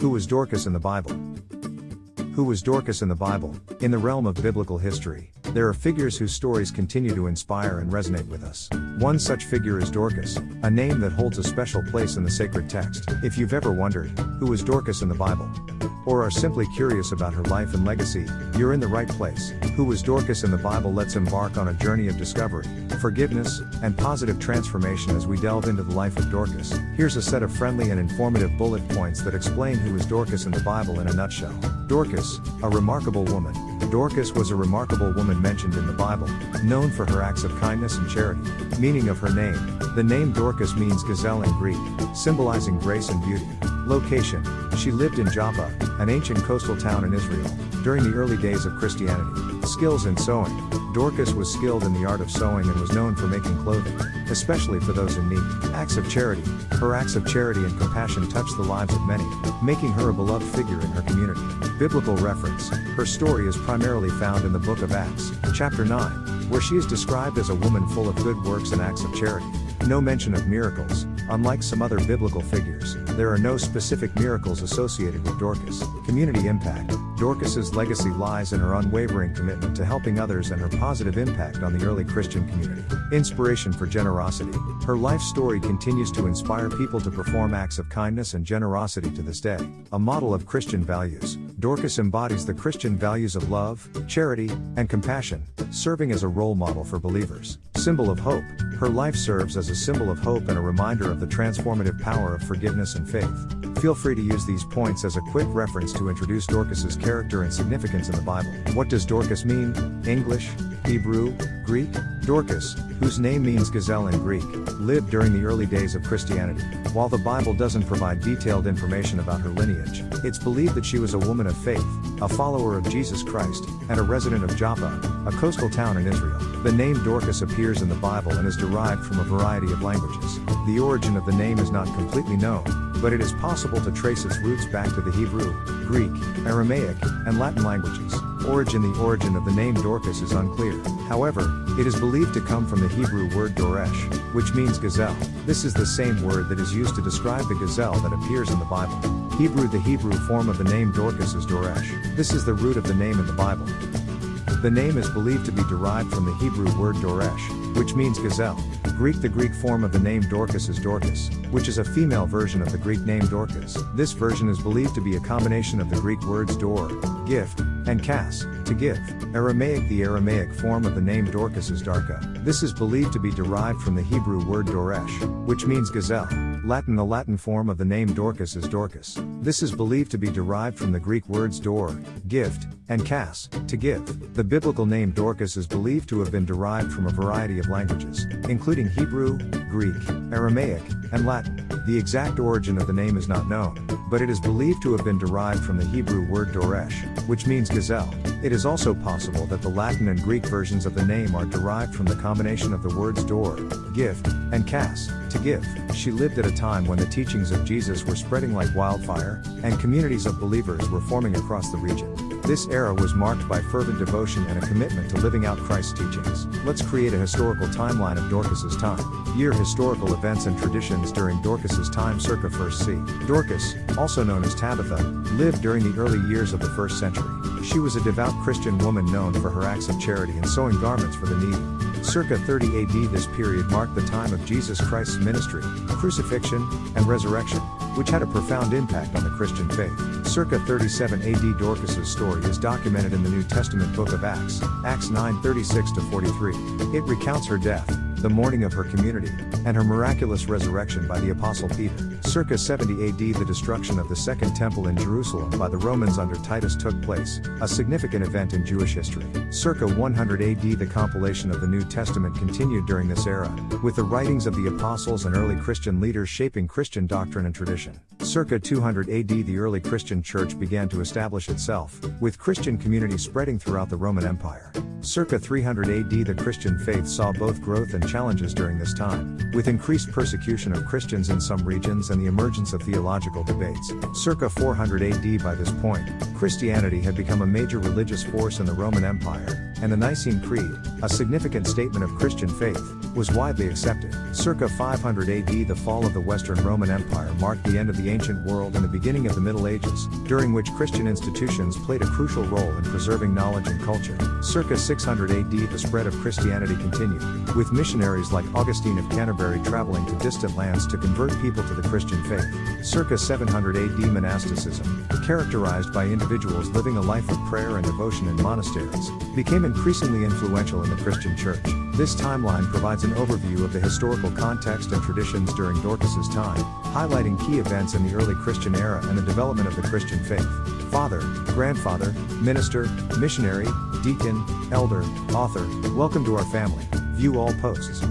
Who was Dorcas in the Bible? Who was Dorcas in the Bible? In the realm of biblical history, there are figures whose stories continue to inspire and resonate with us. One such figure is Dorcas, a name that holds a special place in the sacred text. If you've ever wondered, who was Dorcas in the Bible? Or are simply curious about her life and legacy, you're in the right place. Who was Dorcas in the Bible? Let's embark on a journey of discovery, forgiveness, and positive transformation as we delve into the life of Dorcas. Here's a set of friendly and informative bullet points that explain who is Dorcas in the Bible in a nutshell. Dorcas, a remarkable woman. Dorcas was a remarkable woman mentioned in the Bible, known for her acts of kindness and charity. Meaning of her name: the name Dorcas means gazelle in Greek, symbolizing grace and beauty. Location: she lived in Joppa, an ancient coastal town in Israel, during the early days of Christianity. Skills in sewing: Dorcas was skilled in the art of sewing and was known for making clothing, especially for those in need. Acts of charity: her acts of charity and compassion touched the lives of many, making her a beloved figure in her community. Biblical reference: her story is primarily found in the book of Acts, chapter 9, where she is described as a woman full of good works and acts of charity. No mention of miracles. Unlike some other biblical figures, there are no specific miracles associated with Dorcas. Community impact: Dorcas's legacy lies in her unwavering commitment to helping others and her positive impact on the early Christian community. Inspiration for generosity: her life story continues to inspire people to perform acts of kindness and generosity to this day. A model of Christian values: Dorcas embodies the Christian values of love, charity, and compassion, serving as a role model for believers. Symbol of hope: her life serves as a symbol of hope and a reminder of the transformative power of forgiveness and faith. Feel free to use these points as a quick reference to introduce Dorcas's character and significance in the Bible. What does Dorcas mean? English, Hebrew, Greek? Dorcas, whose name means gazelle in Greek, lived during the early days of Christianity. While the Bible doesn't provide detailed information about her lineage, it's believed that she was a woman of faith, a follower of Jesus Christ, and a resident of Joppa, a coastal town in Israel. The name Dorcas appears in the Bible and is derived from a variety of languages. The origin of the name is not completely known, but it is possible to trace its roots back to the Hebrew, Greek, Aramaic, and Latin languages. The origin of the name Dorcas is unclear. However, it is believed to come from the Hebrew word doresh, which means gazelle. This is the same word that is used to describe the gazelle that appears in the Bible. The Hebrew form of the name Dorcas is doresh. This is the root of the name in the Bible. The name is believed to be derived from the Hebrew word doresh, which means gazelle. The Greek form of the name Dorcas is Dorcas, which is a female version of the Greek name Dorcas. This version is believed to be a combination of the Greek words dor, gift, and kas, to give. The Aramaic form of the name Dorcas is Darka. This is believed to be derived from the Hebrew word doresh, which means gazelle. The Latin form of the name Dorcas is Dorcas. This is believed to be derived from the Greek words dor, gift, and kas, to give. The biblical name Dorcas is believed to have been derived from a variety of languages, including Hebrew, Greek, Aramaic, and Latin. The exact origin of the name is not known, but it is believed to have been derived from the Hebrew word doresh, which means gazelle. It is also possible that the Latin and Greek versions of the name are derived from the combination of the words dor, gift, and kas, to give. She lived at a time when the teachings of Jesus were spreading like wildfire, and communities of believers were forming across the region. This era was marked by fervent devotion and a commitment to living out Christ's teachings. Let's create a historical timeline of Dorcas's time. Year: historical events and traditions during Dorcas's time circa 1st C. Dorcas, also known as Tabitha, lived during the early years of the 1st century. She was a devout Christian woman known for her acts of charity and sewing garments for the needy. Circa 30 AD, this period marked the time of Jesus Christ's ministry, crucifixion, and resurrection, which had a profound impact on the Christian faith. Circa 37 AD, Dorcas's story is documented in the New Testament book of Acts, Acts 9:36-43. It recounts her death, the mourning of her community, and her miraculous resurrection by the Apostle Peter. Circa 70 AD, the destruction of the Second Temple in Jerusalem by the Romans under Titus took place, a significant event in Jewish history. Circa 100 AD, the compilation of the New Testament continued during this era, with the writings of the apostles and early Christian leaders shaping Christian doctrine and tradition. Circa 200 AD, the early Christian church began to establish itself, with Christian communities spreading throughout the Roman Empire. Circa 300 AD, the Christian faith saw both growth and challenges during this time, with increased persecution of Christians in some regions and the emergence of theological debates. Circa 400 AD, by this point, Christianity had become a major religious force in the Roman Empire, and the Nicene Creed, a significant statement of Christian faith, was widely accepted. Circa 500 AD, the fall of the Western Roman Empire marked the end of the ancient world and the beginning of the Middle Ages, during which Christian institutions played a crucial role in preserving knowledge and culture. Circa 600 AD, the spread of Christianity continued, with missionaries like Augustine of Canterbury traveling to distant lands to convert people to the Christian faith. Circa 700 AD, monasticism, characterized by individuals living a life of prayer and devotion in monasteries, became increasingly influential in the Christian Church. This timeline provides an overview of the historical context and traditions during Dorcas's time, highlighting key events in the early Christian era and the development of the Christian faith. Father, grandfather, minister, missionary, deacon, elder, author, welcome to our family. View all posts.